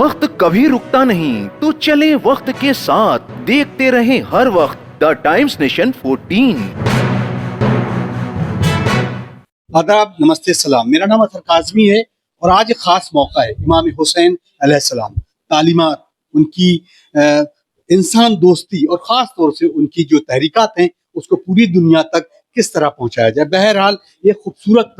वक्त कभी रुकता नहीं, तो चले वक्त के साथ, देखते रहे हर वक्त द टाइम्स नेशन 14। आदाब, नमस्ते, सलाम। मेरा नाम अतहर काज़मी है और आज एक ख़ास मौका है। इमाम हुसैन अलैहिस्सलाम तालीमात, उनकी इंसान दोस्ती और ख़ास तौर से उनकी जो तहरीकात हैं उसको पूरी दुनिया तक किस तरह पहुँचाया जाए। बहरहाल ये खूबसूरत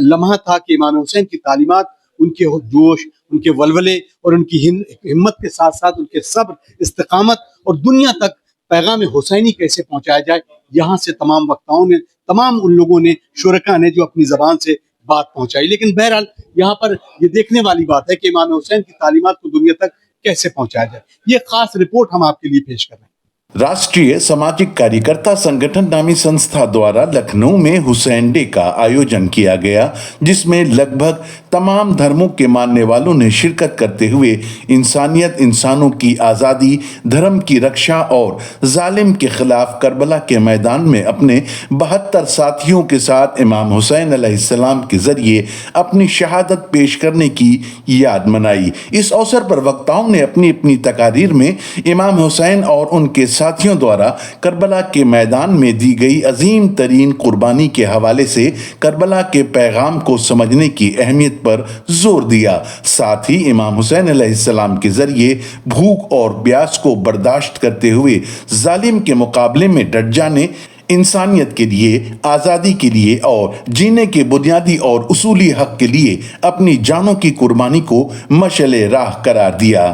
लम्हा था कि इमाम हुसैन की तालीमात, उनके जोश, उनके वलवले और उनकी हिम्मत के साथ साथ उनके सब्र, इस्तिकामत और दुनिया तक पैगाम हुसैनी कैसे पहुँचाया जाए, यहाँ से तमाम वक्ताओं ने, तमाम उन लोगों ने, शुरका ने जो अपनी ज़बान से बात पहुँचाई। लेकिन बहरहाल यहाँ पर ये देखने वाली बात है कि इमाम हुसैन की तालीमात को दुनिया तक कैसे पहुँचाया जाए। ये खास रिपोर्ट हम आपके लिए पेश कर रहे हैं। राष्ट्रीय सामाजिक कार्यकर्ता संगठन नामी संस्था द्वारा लखनऊ में हुसैन डे का आयोजन किया गया, जिसमें लगभग तमाम धर्मों के मानने वालों ने शिरकत करते हुए इंसानियत, इंसानों की आज़ादी, धर्म की रक्षा और जालिम के खिलाफ करबला के मैदान में अपने 72 साथियों के साथ इमाम हुसैन अलैहिस्सलाम के जरिए अपनी शहादत पेश करने की याद मनाई। इस अवसर पर वक्ताओं ने अपनी अपनी तकारीर में इमाम हुसैन और उनके साथियों द्वारा करबला के मैदान में दी गई अजीम तरीन कुर्बानी के हवाले से करबला के पैगाम को समझने की अहमियत पर जोर दिया। साथ ही इमाम हुसैन अलैहिस्सलाम के जरिए भूख और प्यास को बर्दाश्त करते हुए जालिम के मुकाबले में डट जाने, इंसानियत के लिए, आज़ादी के लिए और जीने के बुनियादी और उसूली हक के लिए अपनी जानों की कुर्बानी को मशअले राह करार दिया।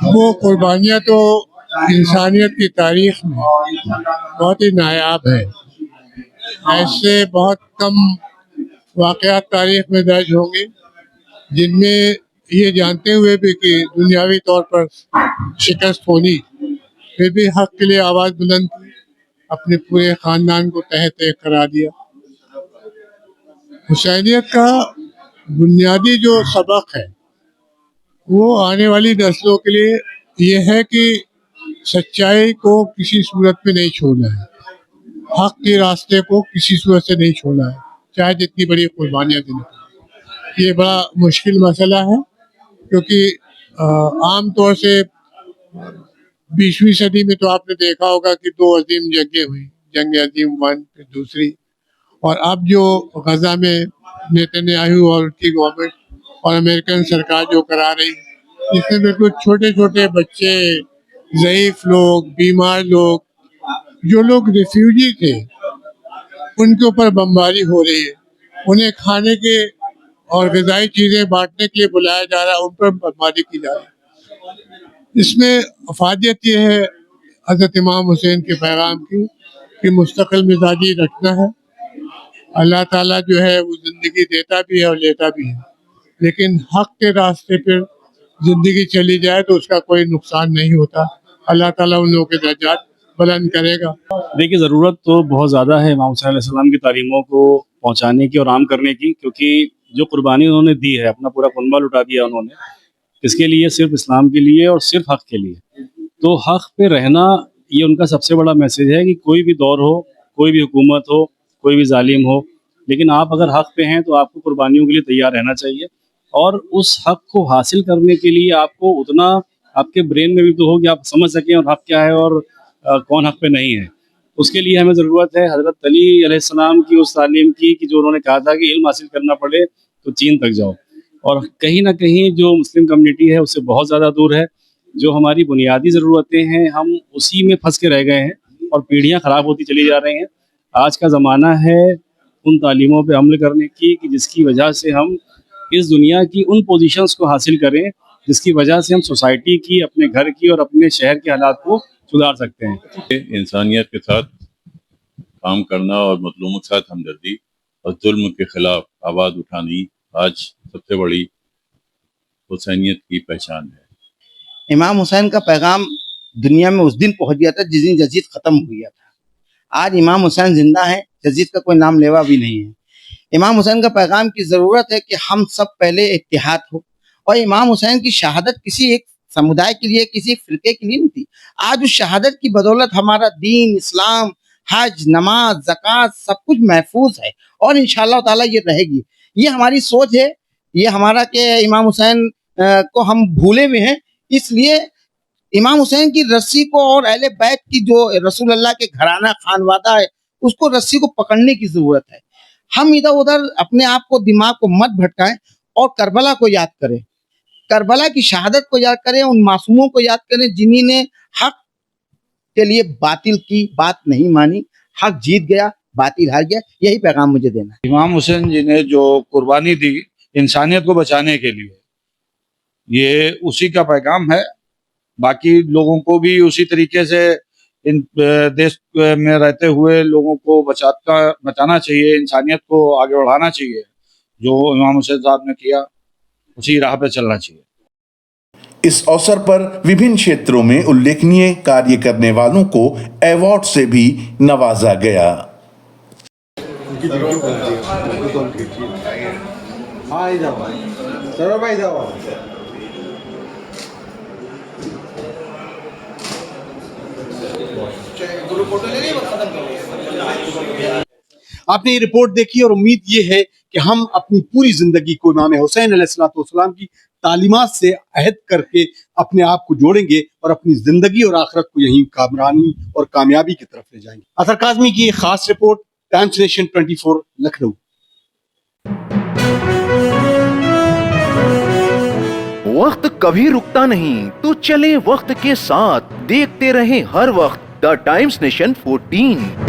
वो कुर्बानियाँ तो इंसानियत की तारीख में बहुत ही नायाब है। ऐसे बहुत कम वाक़यात तारीख में दर्ज होंगे जिनमें ये जानते हुए भी कि दुनियावी तौर पर शिकस्त होनी, फिर भी हक़ के लिए आवाज़ बुलंद की, अपने पूरे ख़ानदान को तहत एक करार दिया। हुसैनियत का बुनियादी जो सबक है वो आने वाली नस्लों के लिए ये है कि सच्चाई को किसी सूरत में नहीं छोड़ना है, हक के रास्ते को किसी सूरत से नहीं छोड़ना है, चाहे जितनी बड़ी कुर्बानियाँ देनी पड़े। ये बड़ा मुश्किल मसला है क्योंकि आम तौर से 20वीं सदी में तो आपने देखा होगा कि 2 अजीम जंगें हुई, जंग अजीम 1 फिर दूसरी, और अब जो गजा में नेतन्याहू और उनकी गवर्नमेंट और अमेरिकन सरकार जो करा रही, इसमें बिल्कुल छोटे छोटे बच्चे, ज़ईफ लोग, बीमार लोग, जो लोग रिफ्यूजी थे, उनके ऊपर बमबारी हो रही है। उन्हें खाने के और ग़िज़ाई चीज़ें बांटने के लिए बुलाया जा रहा है, उन पर बमबारी की जा रही है। इसमें अफादियत ये है हज़रत इमाम हुसैन के पैगाम की कि मुस्तक़िल मिजाजी रखना है। अल्लाह ताला जो है वो ज़िंदगी देता भी है और लेता भी है, लेकिन हक़ के रास्ते पर ज़िंदगी चली जाए तो उसका कोई नुकसान नहीं होता। अल्लाह ताला उन लोगों के दर्जात बुलंद करेगा। देखिए, ज़रूरत तो बहुत ज़्यादा है इमाम हुसैन अलैहिस्सलाम की तालीमों को पहुँचाने की और आम करने की, क्योंकि जो कुर्बानी उन्होंने दी है, अपना पूरा कुनबा लुटा दिया उन्होंने, किसके लिए? सिर्फ इस्लाम के लिए और सिर्फ हक़ के लिए। तो हक़ पे रहना ये उनका सबसे बड़ा मैसेज है कि कोई भी दौर हो, कोई भी हुकूमत हो, कोई भी जालिम हो, लेकिन आप अगर हक़ पे हैं तो आपको कुर्बानियों के लिए तैयार रहना चाहिए। और उस हक़ को हासिल करने के लिए आपको उतना आपके ब्रेन में भी तो हो कि आप समझ सकें और हक़ क्या है और कौन हक़ पे नहीं है। उसके लिए हमें ज़रूरत है हज़रत अली अलैहिस्सलाम की उस तालीम की कि जो उन्होंने कहा था कि इल्म हासिल करना पड़े तो चीन तक जाओ। और कहीं ना कहीं जो मुस्लिम कम्युनिटी है उससे बहुत ज़्यादा दूर है। जो हमारी बुनियादी ज़रूरतें हैं हम उसी में फंस के रह गए हैं और पीढ़ियाँ ख़राब होती चली जा रही हैं। आज का ज़माना है उन तालीमों पे अमल करने की कि जिसकी वजह से हम इस दुनिया की उन पोजीशंस को हासिल करें जिसकी वजह से हम सोसाइटी की, अपने घर की और अपने शहर के हालात को सुधार सकते हैं। इंसानियत के साथ काम करना और मज़लूमों के साथ हमदर्दी और जुल्म के खिलाफ आवाज़ उठानी आज सबसे बड़ी हुसैनियत की पहचान है। इमाम हुसैन का पैगाम दुनिया में उस दिन पहुंच गया था जिस दिन यजीद ख़त्म हो गया था। आज इमाम हुसैन जिंदा है, यजीद का कोई नाम लेवा भी नहीं है। इमाम हुसैन का पैगाम की ज़रूरत है कि हम सब पहले इत्तेहाद हो, और इमाम हुसैन की शहादत किसी एक समुदाय के लिए, किसी फ़िरके के लिए नहीं थी। आज उस शहादत की बदौलत हमारा दीन, इस्लाम, हज, नमाज, ज़कात सब कुछ महफूज है और इंशाअल्लाह ताला ये रहेगी। ये हमारी सोच है, ये हमारा कि इमाम हुसैन کو ہم بھولے ہوئے ہیں. اس لیے امام حسین کی رسی کو اور اہل بیت کی جو رسول اللہ کے گھرانہ خانوادہ ہے اس کو رسی کو پکڑنے کی ضرورت ہے. ہم ادھر ادھر اپنے آپ کو دماغ کو مت بھٹکائیں اور کربلا کو یاد کریں, کربلا کی شہادت کو یاد کریں, ان معصوموں کو یاد کریں جنہی نے حق کے لیے باطل کی بات نہیں مانی. حق جیت گیا, باطل ہار گیا. یہی پیغام مجھے دینا ہے. امام حسین جی نے جو قربانی دی انسانیت کو بچانے کے لیے, یہ اسی کا پیغام ہے. باقی لوگوں کو بھی اسی طریقے سے ان دیش میں رہتے ہوئے لوگوں کو بچانا چاہیے, انسانیت کو آگے بڑھانا چاہیے. جو امام حسین صاحب نے کیا اسی راہ پہ چلنا چاہیے. اس اوسر پر وبھن چھیتروں میں الیکھنیے کاریہ کرنے والوں کو ایوارڈ سے بھی نوازا گیا. آپ نے یہ رپورٹ دیکھی اور امید یہ ہے کہ ہم اپنی پوری زندگی کو امام حسین علیہ السلام کی تعلیمات سے عہد کر کے اپنے آپ کو جوڑیں گے اور اپنی زندگی اور آخرت کو یہیں کامرانی اور کامیابی کی طرف لے جائیں گے. اطہر کاظمی کی ایک خاص رپورٹ, ٹائمز نیشن 24 لکھنؤ. وقت کبھی رکتا نہیں, تو چلے وقت کے ساتھ, دیکھتے رہیں ہر وقت دا ٹائمز نیشن 14.